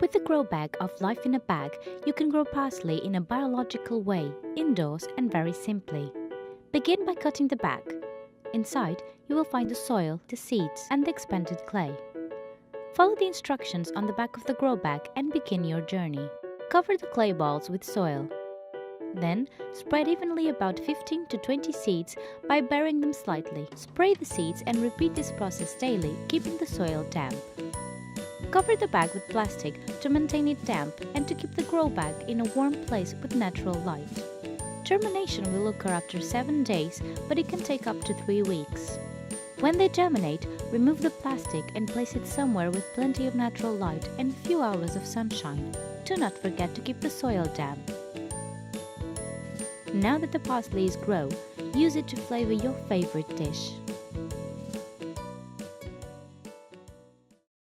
With the grow bag of Life in a Bag, you can grow parsley in a biological way, indoors and very simply. Begin by cutting the bag. Inside, you will find the soil, the seeds, and the expanded clay. Follow the instructions on the back of the grow bag and begin your journey. Cover the clay balls with soil. Then, spread evenly about 15 to 20 seeds by burying them slightly. Spray the seeds and repeat this process daily, keeping the soil damp. Cover the bag with plastic to maintain it damp and to keep the grow bag in a warm place with natural light. Germination will occur after 7 days, but it can take up to 3 weeks. When they germinate, remove the plastic and place it somewhere with plenty of natural light and a few hours of sunshine. Do not forget to keep the soil damp. Now that the parsley is grown, use it to flavor your favorite dish.